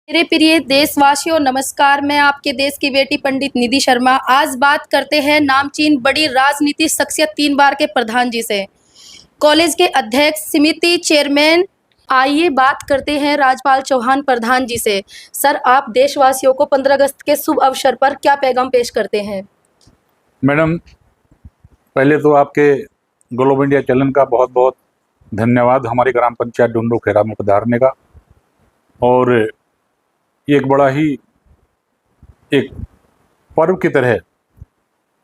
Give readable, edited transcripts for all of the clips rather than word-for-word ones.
मेरे प्रिय देशवासियों नमस्कार। मैं आपके देश की बेटी पंडित निधि शर्मा। आज बात करते हैं नामचीन बड़ी राजनीतिक शख्सियत 3 बार के प्रधान जी से, कॉलेज के अध्यक्ष समिति चेयरमैन। आइए बात करते हैं राजपाल चौहान प्रधान जी से। सर, आप देशवासियों को 15 अगस्त के शुभ अवसर पर क्या पैगाम पेश करते हैं? मैडम, पहले तो आपके ग्लोब इंडिया चैनल का बहुत बहुत धन्यवाद हमारी ग्राम पंचायत डुंडो खेड़ा में पधारने का। और ये एक बड़ा ही एक पर्व की तरह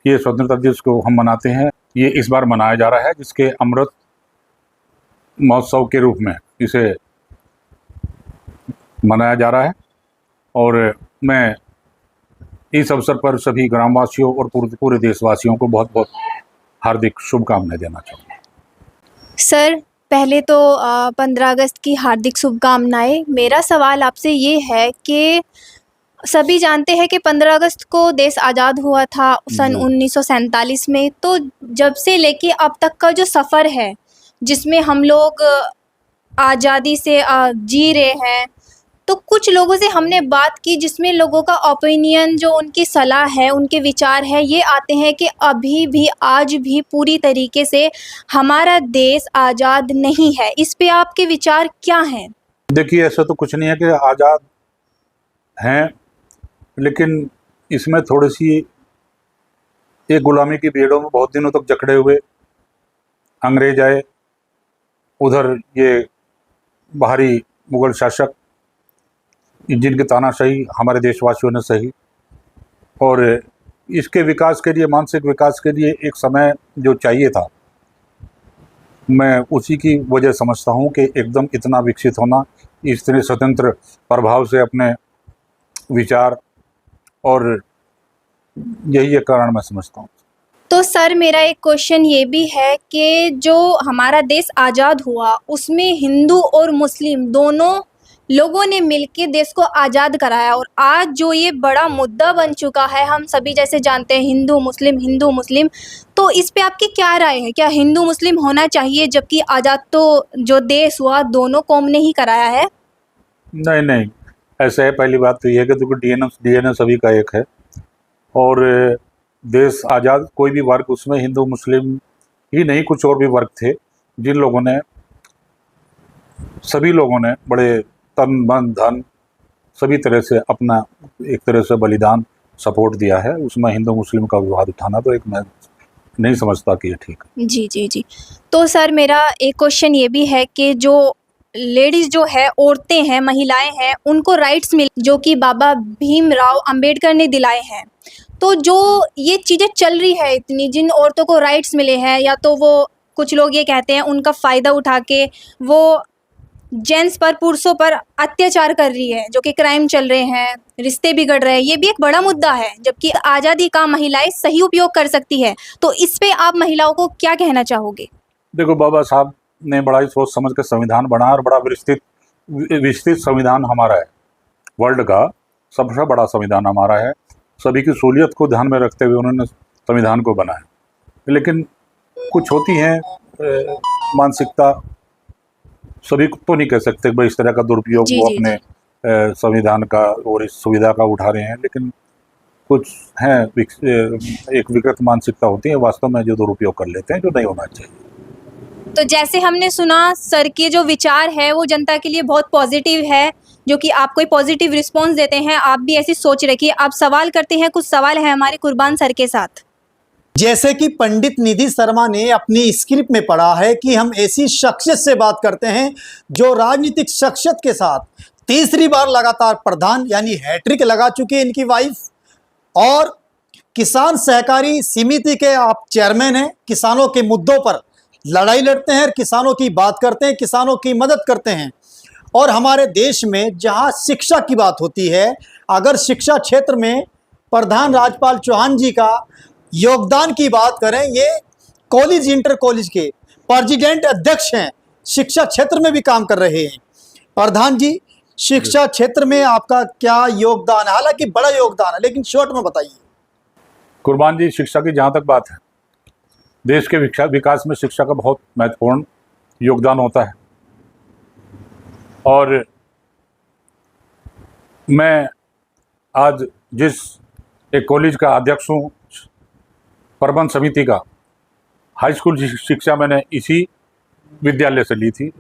ये स्वतंत्रता दिवस को हम मनाते हैं। ये इस बार मनाया जा रहा है जिसके अमृत महोत्सव के रूप में इसे मनाया जा रहा है। और मैं इस अवसर पर सभी ग्रामवासियों और पूरे देशवासियों को बहुत बहुत हार्दिक शुभकामनाएं देना चाहूँगा। सर, पहले तो 15 अगस्त की हार्दिक शुभकामनाएं। मेरा सवाल आपसे ये है कि सभी जानते हैं कि 15 अगस्त को देश आज़ाद हुआ था सन 1947 में। तो जब से लेके अब तक का जो सफ़र है जिसमें हम लोग आज़ादी से जी रहे हैं, तो कुछ लोगों से हमने बात की जिसमें लोगों का ओपिनियन, जो उनकी सलाह है, उनके विचार है, ये आते हैं कि अभी भी आज भी पूरी तरीके से हमारा देश आज़ाद नहीं है। इस पे आपके विचार क्या हैं? देखिए, ऐसा तो कुछ नहीं है कि आज़ाद हैं, लेकिन इसमें थोड़ी सी एक गुलामी की भीड़ों में बहुत दिनों तक जकड़े हुए अंग्रेज आए, उधर ये बाहरी मुग़ल शासक जिनकी तानाशाही हमारे देशवासियों ने सही, और इसके विकास के लिए, मानसिक विकास के लिए एक समय जो चाहिए था, मैं उसी की वजह समझता हूँ कि एकदम इतना विकसित होना, इतने स्वतंत्र प्रभाव से अपने विचार, और यही एक कारण मैं समझता हूँ। तो सर, मेरा एक क्वेश्चन ये भी है कि जो हमारा देश आज़ाद हुआ उसमें हिंदू और मुस्लिम दोनों लोगों ने मिलके देश को आज़ाद कराया, और आज जो ये बड़ा मुद्दा बन चुका है, हम सभी जैसे जानते हैं हिंदू मुस्लिम, तो इस पे आपकी क्या राय है? क्या हिंदू मुस्लिम होना चाहिए, जबकि आज़ाद तो जो देश हुआ दोनों कौम ने ही कराया है? नहीं, ऐसा है। पहली बात तो ये है कि देखो, डीएनए सभी का एक है, और देश आज़ाद कोई भी वर्ग, उसमें हिंदू मुस्लिम ही नहीं, कुछ और भी वर्ग थे जिन लोगों ने, सभी लोगों ने बड़े तन मन धन सभी तरह से अपना एक तरह से बलिदान सपोर्ट दिया है। उसमें हिंदू मुस्लिम का विवाद उठाना तो एक मैं नहीं समझता कि ये ठीक है। जी। तो सर, मेरा एक क्वेश्चन ये भी है कि जो लेडीज़ जो है, औरतें हैं, महिलाएं हैं, उनको राइट्स मिल जो कि बाबा भीमराव अंबेडकर ने दिलाए हैं। तो जो ये चीज़ें चल रही है इतनी, जिन औरतों को राइट्स मिले हैं, या तो वो, कुछ लोग ये कहते हैं, उनका फ़ायदा उठा के वो जेंट्स पर, पुरुषों पर अत्याचार कर रही है, जो कि क्राइम चल रहे हैं, रिश्ते बिगड़ रहे हैं, ये भी एक बड़ा मुद्दा है, जबकि आज़ादी का महिलाएं सही उपयोग कर सकती है। तो इस पे आप महिलाओं को क्या कहना चाहोगे? देखो, बाबा साहब ने बड़ा ही सोच समझ के संविधान बनाया, और बड़ा विस्तृत संविधान हमारा है। वर्ल्ड का सबसे बड़ा संविधान हमारा है। सभी की सहूलियत को ध्यान में रखते हुए उन्होंने संविधान को बनाया। लेकिन कुछ होती हैं मानसिकता, सभी को तो नहीं कह सकते भाई इस तरह का दुरुपयोग वो अपने संविधान का और इस सुविधा का उठा रहे हैं, लेकिन कुछ हैं एक विकृत मानसिकता होती है वास्तव में, जो दुरुपयोग कर लेते हैं, जो नहीं होना चाहिए। तो जैसे हमने सुना, सर के जो विचार है वो जनता के लिए बहुत पॉजिटिव है, जो कि आप कोई पॉजिटिव रिस्पॉन्स देते हैं। आप भी ऐसी सोच रखिए। आप सवाल करते हैं, कुछ सवाल है हमारे कुर्बान सर के साथ। जैसे कि पंडित निधि शर्मा ने अपनी स्क्रिप्ट में पढ़ा है कि हम ऐसी शख्सियत से बात करते हैं जो राजनीतिक शख्सियत के साथ तीसरी बार लगातार प्रधान यानी हैट्रिक लगा चुके हैं इनकी वाइफ, और किसान सहकारी समिति के आप चेयरमैन हैं। किसानों के मुद्दों पर लड़ाई लड़ते हैं, किसानों की बात करते हैं, किसानों की मदद करते हैं। और हमारे देश में जहां शिक्षा की बात होती है, अगर शिक्षा क्षेत्र में प्रधान राजपाल चौहान जी का योगदान की बात करें, ये कॉलेज इंटर कॉलेज के प्रेसिडेंट अध्यक्ष हैं, शिक्षा क्षेत्र में भी काम कर रहे हैं। प्रधान जी, शिक्षा क्षेत्र में आपका क्या योगदान है? हालांकि बड़ा योगदान है, लेकिन शॉर्ट में बताइए। कुर्बान जी, शिक्षा की जहाँ तक बात है, देश के विकास में शिक्षा का बहुत महत्वपूर्ण योगदान होता है। और मैं आज जिस एक कॉलेज का अध्यक्ष हूँ, प्रबंध समिति का, हाई स्कूल शिक्षा मैंने इसी विद्यालय से ली थी।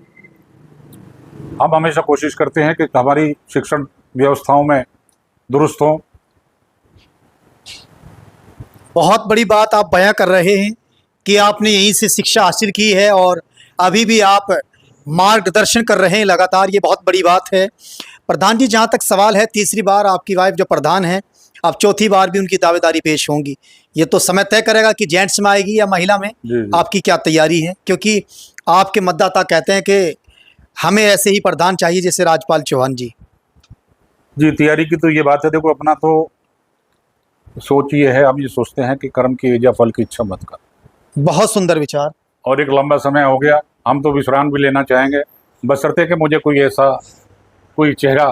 हम हमेशा कोशिश करते हैं कि हमारी शिक्षण व्यवस्थाओं में दुरुस्त हों। बहुत बड़ी बात आप बयां कर रहे हैं कि आपने यहीं से शिक्षा हासिल की है और अभी भी आप मार्गदर्शन कर रहे हैं लगातार, ये बहुत बड़ी बात है। प्रधान जी, जहाँ तक सवाल है, तीसरी बार आपकी वाइफ जो प्रधान है, अब चौथी बार भी उनकी दावेदारी पेश होंगी। ये तो समय तय करेगा कि जेंट्स में आएगी या महिला में। जी। आपकी क्या तैयारी है, क्योंकि आपके मतदाता कहते हैं कि हमें ऐसे ही प्रधान चाहिए जैसे राजपाल चौहान जी। जी, तैयारी की तो ये बात है, देखो अपना तो सोच ये है, हम ये सोचते हैं कि कर्म की या फल की इच्छा मत कर। बहुत सुंदर विचार। और एक लंबा समय हो गया, हम तो विश्राम भी लेना चाहेंगे, बशर्ते कि मुझे कोई ऐसा कोई चेहरा,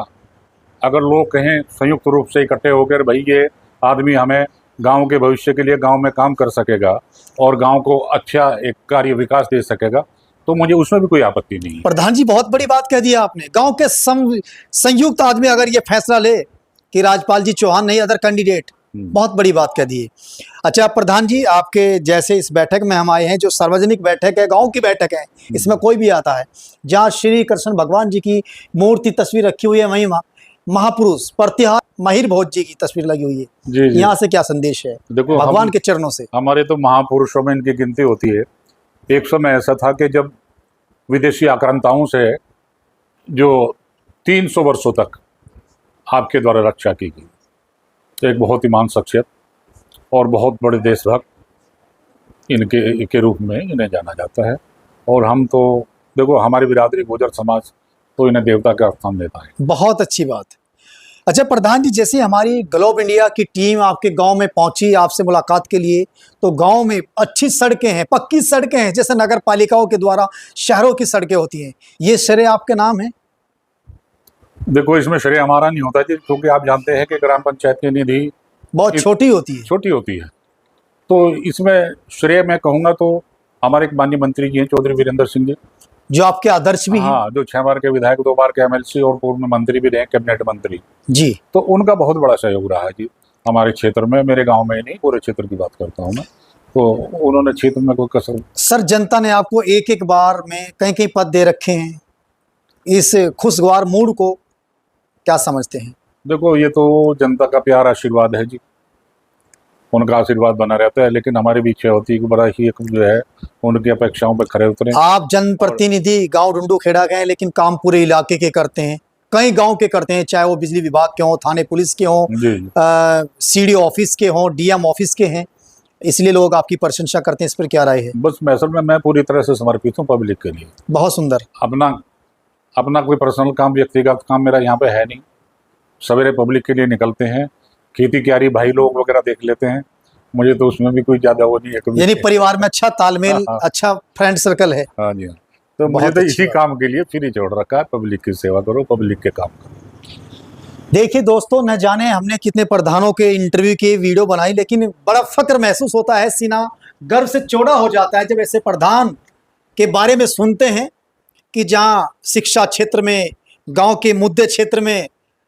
अगर लोग कहें संयुक्त रूप से इकट्ठे होकर भाई ये आदमी हमें गांव के भविष्य के लिए गांव में काम कर सकेगा और गांव को अच्छा एक कार्य विकास दे सकेगा, तो मुझे उसमें भी कोई आपत्ति नहीं है। प्रधान जी, बहुत बड़ी बात कह दी आपने। गांव के संयुक्त आदमी अगर ये फैसला ले कि राजपाल जी चौहान नहीं अदर कैंडिडेट, बहुत बड़ी बात कह दी है। अच्छा प्रधान जी, आपके जैसे इस बैठक में हम आए हैं, जो सार्वजनिक बैठक है, गांव की बैठक है, इसमें कोई भी आता है, जहां श्री कृष्ण भगवान जी की मूर्ति तस्वीर रखी हुई है, वहीं महापुरुष प्रतिहार महिर भोज जी की तस्वीर लगी हुई है। जी, जी। यहाँ से क्या संदेश है देखो, भगवान के चरणों से? हमारे तो महापुरुषों में इनकी गिनती होती है। एक समय ऐसा था कि जब विदेशी आक्रांताओं से जो 300 वर्षों तक आपके द्वारा रक्षा की गई, तो एक बहुत ही महान शख्सियत और बहुत बड़े देशभक्त इनके रूप में इन्हें जाना जाता है। और हम तो देखो, हमारी बिरादरी गुर्जर समाज तो इन्हें देवता का स्थान देता है। बहुत अच्छी बात। अच्छा प्रधान जी, जैसे हमारी ग्लोब इंडिया की टीम आपके गांव में पहुंची आपसे मुलाकात के लिए, तो गांव में अच्छी सड़कें हैं, पक्की सड़कें हैं, जैसे नगर पालिकाओं के द्वारा शहरों की सड़कें होती हैं, ये श्रेय आपके नाम है? देखो, इसमें श्रेय हमारा नहीं होता जी, क्योंकि आप जानते हैं कि ग्राम पंचायत की निधि बहुत छोटी होती है। तो इसमें श्रेय मैं कहूँगा तो हमारे एक माननीय मंत्री जी हैं, चौधरी वीरेंद्र सिंह जी, जो आपके आदर्श भी हैं। हाँ, जो 6 बार के विधायक, 2 बार के MLC और पूर्व में मंत्री भी रहे, कैबिनेट मंत्री जी। तो उनका बहुत बड़ा सहयोग रहा है जी हमारे क्षेत्र में। मेरे गांव में ही नहीं, पूरे क्षेत्र की बात करता हूँ मैं, तो उन्होंने क्षेत्र में कोई कसर। सर, जनता ने आपको एक एक बार में कई कई पद दे रखे हैं, इस खुशगवार मूड को क्या समझते हैं? देखो, ये तो जनता का प्यार आशीर्वाद है जी, उनका आशीर्वाद बना रहता है, लेकिन हमारी भी इच्छा होती है कि बड़ा ही एक जो है उनकी अपेक्षाओं पर खरे उतरे। आप जनप्रतिनिधि गांव डुंडू खेड़ा गए, लेकिन काम पूरे इलाके के करते हैं, कई गांव के करते हैं, चाहे वो बिजली विभाग के हों, थाने पुलिस के हों, CDO ऑफिस के हों, DM ऑफिस के हैं, इसलिए लोग आपकी प्रशंसा करते हैं। इस पर क्या राय है? बस असल में मैं पूरी तरह से समर्पित हूँ पब्लिक के लिए। बहुत सुंदर। अपना कोई पर्सनल काम, व्यक्तिगत काम मेरा यहाँ पे है नहीं। सवेरे पब्लिक के लिए निकलते हैं, खेती क्यारी भाई लोग वगैरह देख लेते हैं, मुझे तो उसमें भी कोई ज्यादा वो नहीं है। यानी परिवार में अच्छा तालमेल, अच्छा फ्रेंड सर्कल है। हाँ जी, हाँ। तो मुझे तो इसी काम के लिए फ्री छोड़ रखा है, पब्लिक की सेवा करो, पब्लिक के काम करो। देखिए दोस्तों, न जाने हमने कितने प्रधानों के इंटरव्यू की वीडियो बनाई, लेकिन बड़ा फक्र महसूस होता है, सीना गर्व से चौड़ा हो जाता है जब ऐसे प्रधान के बारे में सुनते हैं कि जहाँ शिक्षा क्षेत्र में, गांव के मुद्दे क्षेत्र में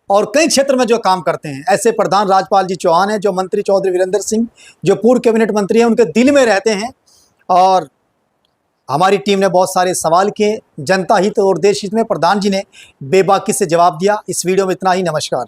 और कई क्षेत्र में जो काम करते हैं, ऐसे प्रधान राजपाल जी चौहान हैं, जो मंत्री चौधरी वीरेंद्र सिंह, जो पूर्व कैबिनेट मंत्री हैं, उनके दिल में रहते हैं। और हमारी टीम ने बहुत सारे सवाल किए, जनता हित और देश हित में प्रधान जी ने बेबाकी से जवाब दिया। इस वीडियो में इतना ही। नमस्कार।